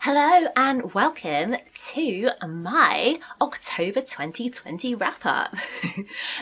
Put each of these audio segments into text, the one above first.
Hello and welcome to my October 2020 wrap-up.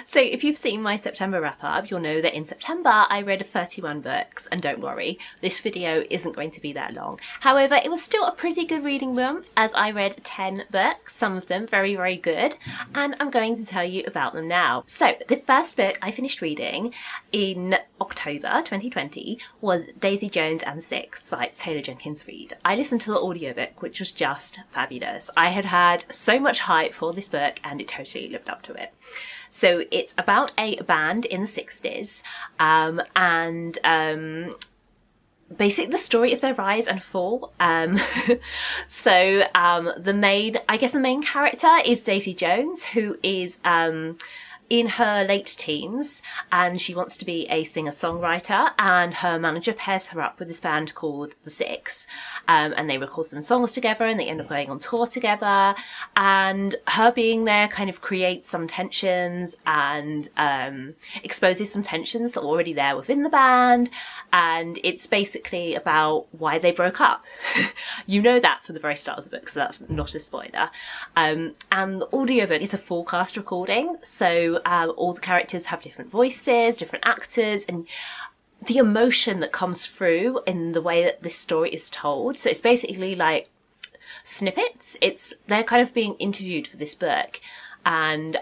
So if you've seen my September wrap-up, you'll know that in September I read 31 books, and don't worry, this video isn't going to be that long. However, it was still a pretty good reading month as I read 10 books, some of them very, very good, and I'm going to tell you about them now. So the first book I finished reading in October 2020 was Daisy Jones and the Six by Taylor Jenkins Reid. I listened to the audiobook, which was just fabulous. I had had so much hype for this book and it totally lived up to it. So it's about a band in the 60s basically the story of their rise and fall. The main character is Daisy Jones, who is in her late teens, and she wants to be a singer-songwriter, and her manager pairs her up with this band called The Six, and they record some songs together and they end up going on tour together, and her being there kind of creates some tensions and exposes some tensions that were already there within the band, and it's basically about why they broke up. You know that from the very start of the book, so that's not a spoiler. And the audiobook is a full cast recording, so all the characters have different voices, different actors, and the emotion that comes through in the way that this story is told. So it's basically like snippets. They're kind of being interviewed for this book, and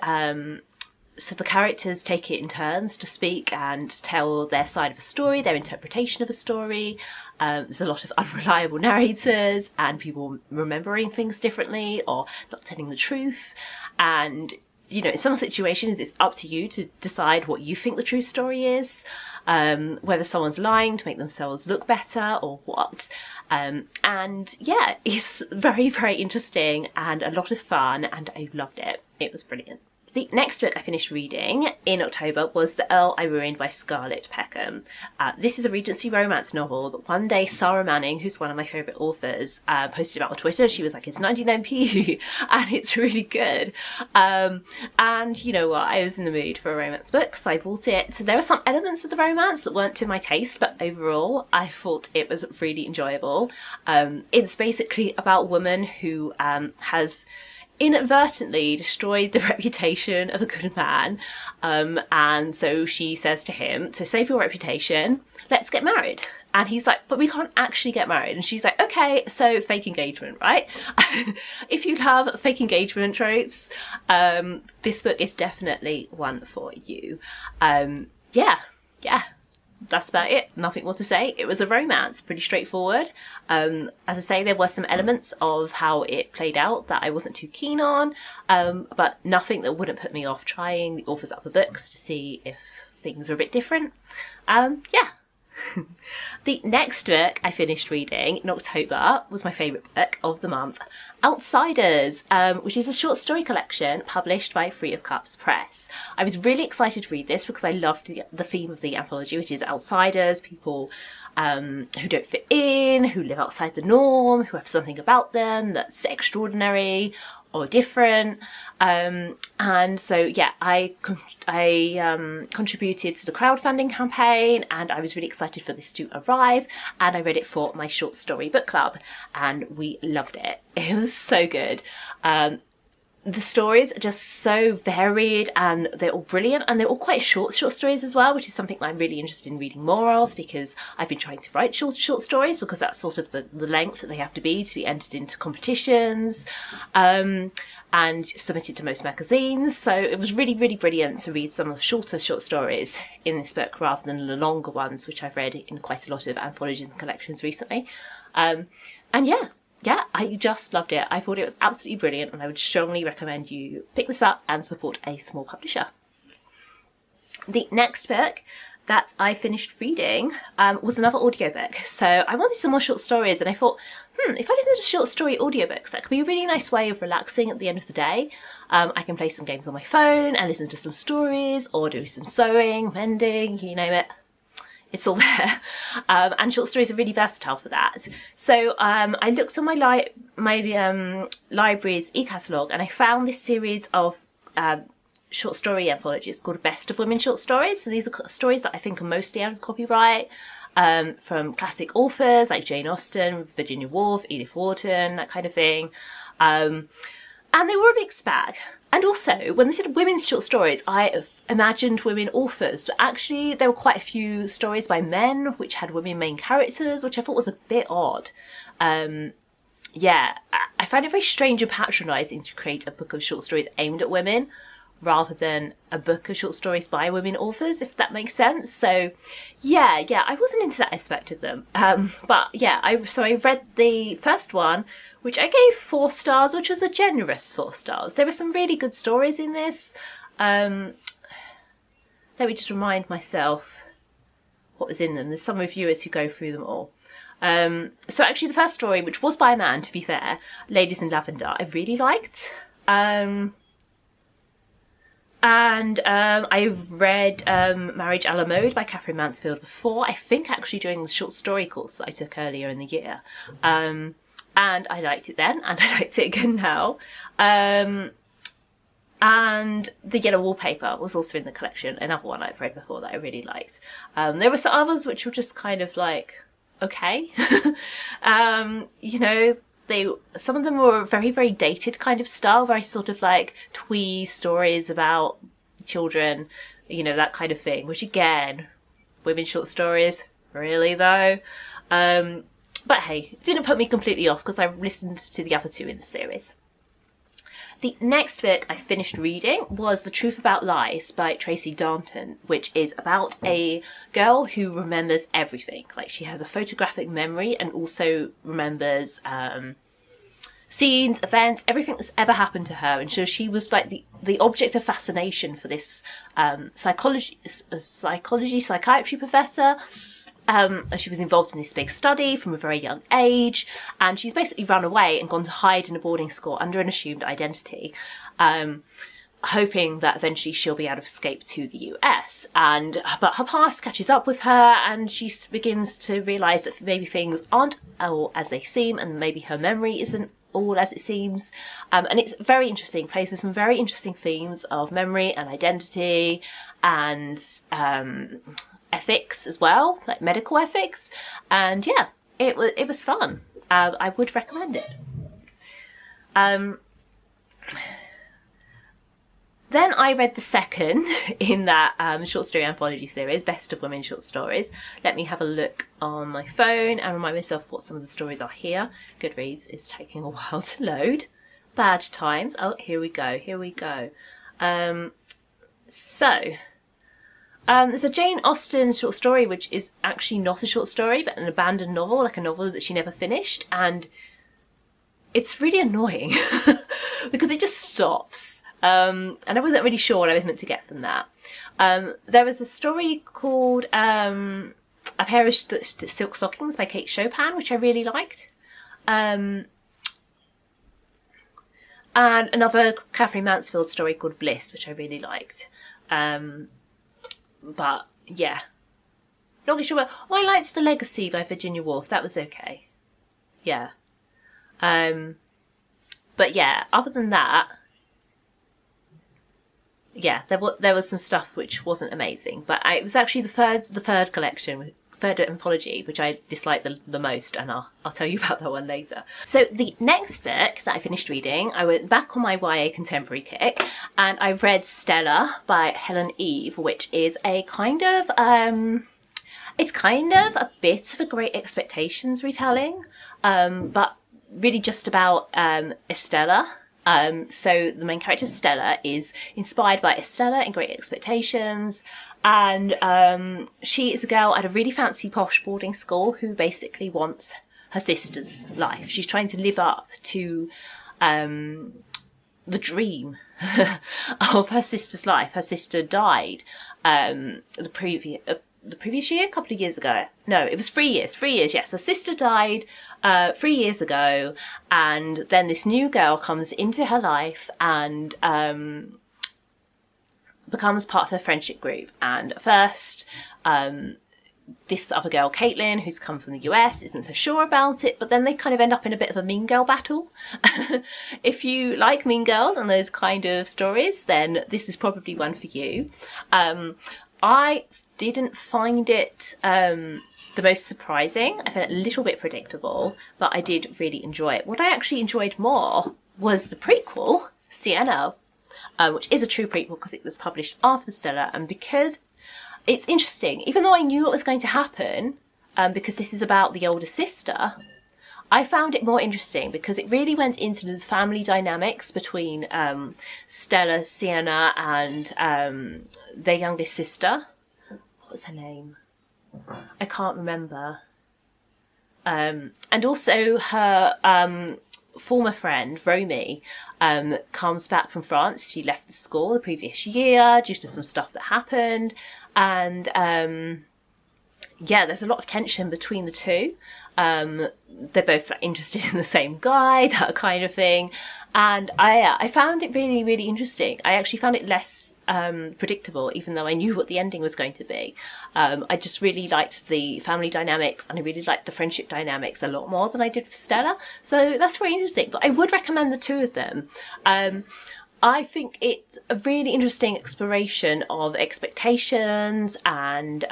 so the characters take it in turns to speak and tell their side of a story, their interpretation of a story. There's a lot of unreliable narrators and people remembering things differently or not telling the truth. And, you know, in some situations it's up to you to decide what you think the true story is, whether someone's lying to make themselves look better or what. And yeah, it's very, very interesting and a lot of fun, and I loved it. It was brilliant. The next book I finished reading in October was The Earl I Ruined by Scarlett Peckham. This is a Regency romance novel that one day Sarah Manning, who's one of my favourite authors, posted about on Twitter. She was like, it's 99p and it's really good. And you know what, I was in the mood for a romance book, so I bought it. So there were some elements of the romance that weren't to my taste, but overall I thought it was really enjoyable. It's basically about a woman who has inadvertently destroyed the reputation of a good man, and so she says to him, to save your reputation, let's get married. And he's like, but we can't actually get married. And she's like, okay, so fake engagement, right? If you love fake engagement tropes, this book is definitely one for you. Yeah, that's about it. Nothing more to say. It was a romance, pretty straightforward. As I say, there were some elements of how it played out that I wasn't too keen on, but nothing that wouldn't put me off trying the author's other books to see if things are a bit different. Yeah. The next book I finished reading in October was my favourite book of the month, Outsiders, which is a short story collection published by Three of Cups Press. I was really excited to read this because I loved the theme of the anthology, which is outsiders, people who don't fit in, who live outside the norm, who have something about them that's extraordinary or different. And so yeah, I contributed to the crowdfunding campaign, and I was really excited for this to arrive, and I read it for my short story book club and we loved it. It was so good. The stories are just so varied and they're all brilliant, and they're all quite short stories as well, which is something that I'm really interested in reading more of, because I've been trying to write short stories because that's sort of the length that they have to be entered into competitions and submitted to most magazines. So it was really, really brilliant to read some of the shorter short stories in this book rather than the longer ones, which I've read in quite a lot of anthologies and collections recently. And yeah, I just loved it. I thought it was absolutely brilliant, and I would strongly recommend you pick this up and support a small publisher. The next book that I finished reading was another audiobook. So I wanted some more short stories, and I thought, if I listen to short story audiobooks, that could be a really nice way of relaxing at the end of the day. I can play some games on my phone and listen to some stories, or do some sewing, mending, you name it. It's all there. And short stories are really versatile for that. So I looked on my library's e-catalogue, and I found this series of short story anthologies called Best of Women Short Stories. So these are stories that I think are mostly out of copyright, from classic authors like Jane Austen, Virginia Woolf, Edith Wharton, that kind of thing. And they were a mixed bag. And also, when they said women's short stories, I imagined women authors, but actually there were quite a few stories by men which had women main characters, which I thought was a bit odd. Yeah, I find it very strange and patronising to create a book of short stories aimed at women rather than a book of short stories by women authors, if that makes sense. So yeah, I wasn't into that aspect of them. But yeah, I read the first one, which I gave 4 stars, which was a generous 4 stars. There were some really good stories in this. Let me just remind myself what was in them. There's some reviewers who go through them all. So actually the first story, which was by a man, to be fair, Ladies in Lavender, I really liked. And I've read Marriage a la Mode by Catherine Mansfield before, I think actually during the short story course that I took earlier in the year. And I liked it then, and I liked it again now. And The Yellow Wallpaper was also in the collection, another one I've read before that I really liked. There were some others which were just kind of like, okay. You know, some of them were very, very dated kind of style, very sort of like twee stories about children, you know, that kind of thing, which again, women's short stories, really though. But hey, it didn't put me completely off because I listened to the other 2 in the series. The next book I finished reading was The Truth About Lies by Tracy Darnton, which is about a girl who remembers everything. Like, she has a photographic memory and also remembers scenes, events, everything that's ever happened to her. And so she was like the object of fascination for this psychiatry professor. She was involved in this big study from a very young age, and she's basically run away and gone to hide in a boarding school under an assumed identity, hoping that eventually she'll be able to escape to the US. But her past catches up with her, and she begins to realise that maybe things aren't all as they seem, and maybe her memory isn't all as it seems. And it's very interesting, plays with some very interesting themes of memory and identity and ethics as well, like medical ethics. And yeah, it was fun. I would recommend it. Then I read the second in that short story anthology series, Best of Women Short Stories. Let me have a look on my phone and remind myself what some of the stories are here. Goodreads is taking a while to load. Bad times. Oh, here we go. There's a Jane Austen short story, which is actually not a short story, but an abandoned novel, like a novel that she never finished. And it's really annoying because it just stops. And I wasn't really sure what I was meant to get from that. There was a story called A Pair of Silk Stockings by Kate Chopin, which I really liked. And another Catherine Mansfield story called Bliss, which I really liked. But yeah, not really sure. I liked The Legacy by Virginia Woolf. That was okay. Yeah. But yeah, other than that, yeah, there was some stuff which wasn't amazing. But it was actually the third collection, third anthology, which I disliked the most, and I'll tell you about that one later. So the next book that I finished reading, I went back on my YA contemporary kick, and I read Stella by Helen Eve, which is a kind of it's kind of a bit of a Great Expectations retelling, but really just about Estella. So the main character Stella is inspired by Estella in Great Expectations, and she is a girl at a really fancy posh boarding school who basically wants her sister's life. She's trying to live up to the dream of her sister's life. Her sister died the previous year, a couple of years ago. No, it was 3 years. 3 years, yes. Her sister died 3 years ago, and then this new girl comes into her life and becomes part of her friendship group. And at first, this other girl, Caitlin, who's come from the US, isn't so sure about it, but then they kind of end up in a bit of a Mean Girl battle. If you like Mean Girls and those kind of stories, then this is probably one for you. I didn't find it the most surprising. I found it a little bit predictable, but I did really enjoy it. What I actually enjoyed more was the prequel, Sienna, which is a true prequel because it was published after Stella, and because it's interesting, even though I knew what was going to happen, because this is about the older sister, I found it more interesting because it really went into the family dynamics between Stella, Sienna, and their youngest sister. What was her name? I can't remember. And also her former friend, Romy, comes back from France. She left the school the previous year due to some stuff that happened. And yeah, there's a lot of tension between the two. They're both interested in the same guy, that kind of thing. And I found it really, really interesting. I actually found it less predictable, even though I knew what the ending was going to be. I just really liked the family dynamics, and I really liked the friendship dynamics a lot more than I did for Stella. So that's very interesting. But I would recommend the two of them. I think it's a really interesting exploration of expectations and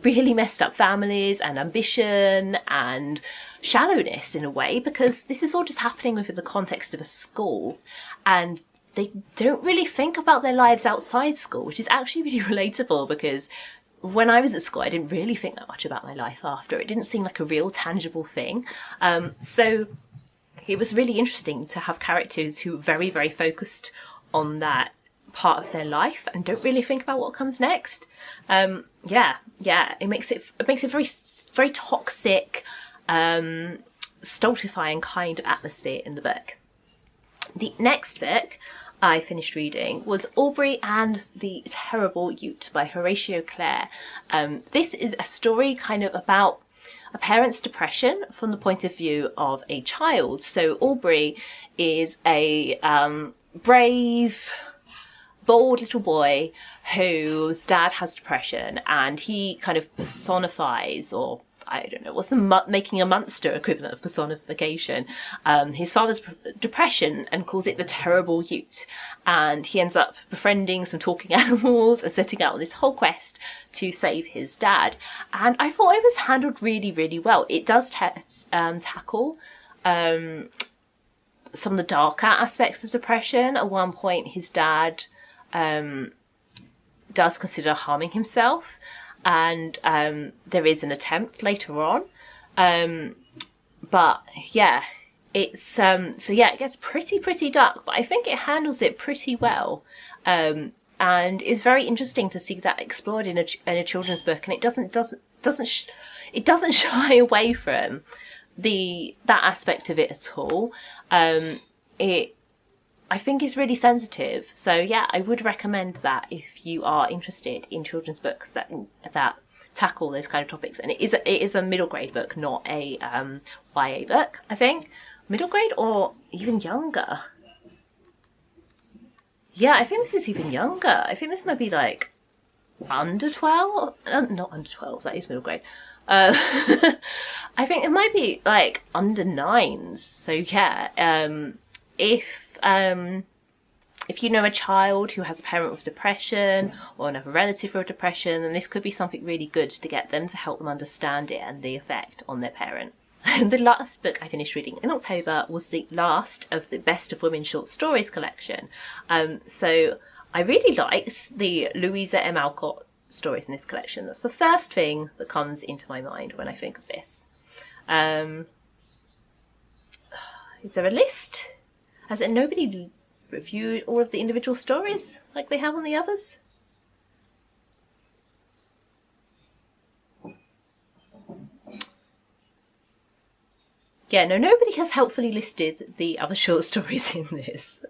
really messed up families and ambition and shallowness in a way, because this is all just happening within the context of a school, and they don't really think about their lives outside school, which is actually really relatable, because when I was at school I didn't really think that much about my life after. It didn't seem like a real tangible thing. So it was really interesting to have characters who were very, very focused on that part of their life and don't really think about what comes next. Yeah, it makes it very, very toxic, stultifying kind of atmosphere in the book. The next book I finished reading was Aubrey and the Terrible Ute by Horatio Clare. This is a story kind of about a parent's depression from the point of view of a child. So Aubrey is a brave, bold little boy whose dad has depression, and he kind of personifies, or I don't know, what's the making a monster equivalent of personification, his father's depression, and calls it the Terrible Ute. And he ends up befriending some talking animals and setting out on this whole quest to save his dad. And I thought it was handled really, really well. It does tackle some of the darker aspects of depression. At one point, his dad does consider harming himself, and there is an attempt later on, but yeah, it's so yeah, it gets pretty dark, but I think it handles it pretty well, and it's very interesting to see that explored in a children's book, and it doesn't shy away from that aspect of it at all. I think it's really sensitive, so yeah, I would recommend that if you are interested in children's books that tackle those kind of topics. And it is a middle grade book, not a YA book. I think middle grade or even younger. Yeah, I think this is even younger. I think this might be like under 12. Not under 12. That is middle grade. I think it might be like under 9s. So yeah, if you know a child who has a parent with depression or another relative with depression, then this could be something really good to get them, to help them understand it and the effect on their parent. The last book I finished reading in October was the last of the Best of Women short stories collection. So I really liked the Louisa M. Alcott stories in this collection. That's the first thing that comes into my mind when I think of this. Is there a list? Has nobody reviewed all of the individual stories like they have on the others? Yeah, no, nobody has helpfully listed the other short stories in this.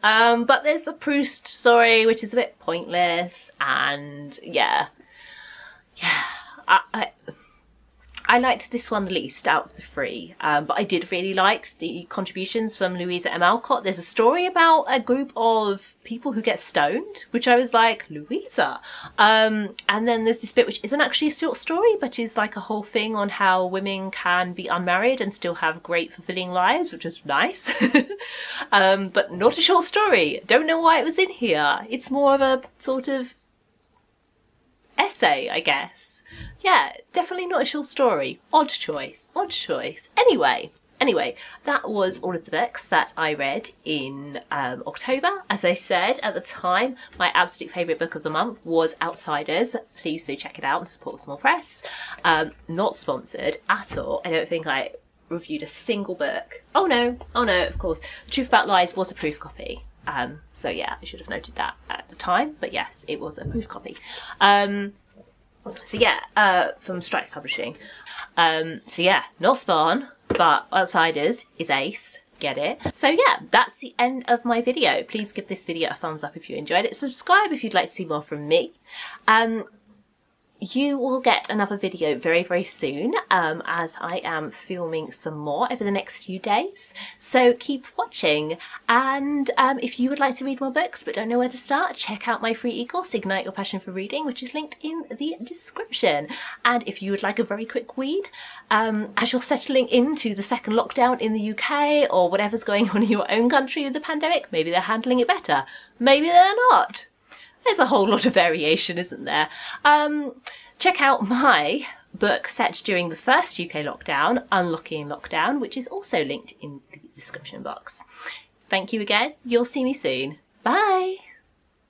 But there's a Proust story, which is a bit pointless, and yeah, I liked this one the least out of the three, but I did really like the contributions from Louisa M. Alcott. There's a story about a group of people who get stoned, which I was like, Louisa. And then there's this bit which isn't actually a short story, but is like a whole thing on how women can be unmarried and still have great fulfilling lives, which is nice. But not a short story. Don't know why it was in here. It's more of a sort of essay, I guess. Yeah, definitely not a short story. Odd choice, odd choice. Anyway, that was all of the books that I read in October. As I said at the time, my absolute favourite book of the month was Outsiders. Please do check it out and support Small Press. Not sponsored at all. I don't think I reviewed a single book. Oh no, of course. The Truth About Lies was a proof copy. So yeah, I should have noted that at the time. But yes, it was a proof copy. So yeah, from Stripes Publishing. So yeah, not Spawn, but Outsiders is ace. Get it? So yeah, that's the end of my video. Please give this video a thumbs up if you enjoyed it. Subscribe if you'd like to see more from me. You will get another video very, very soon, as I am filming some more over the next few days. So keep watching. And if you would like to read more books but don't know where to start, check out my free e-course, Ignite Your Passion for Reading, which is linked in the description. And if you would like a very quick read, as you're settling into the second lockdown in the UK or whatever's going on in your own country with the pandemic, maybe they're handling it better, maybe they're not. There's a whole lot of variation, isn't there? Check out my book set during the first UK lockdown, Unlocking Lockdown, which is also linked in the description box. Thank you again. You'll see me soon. Bye!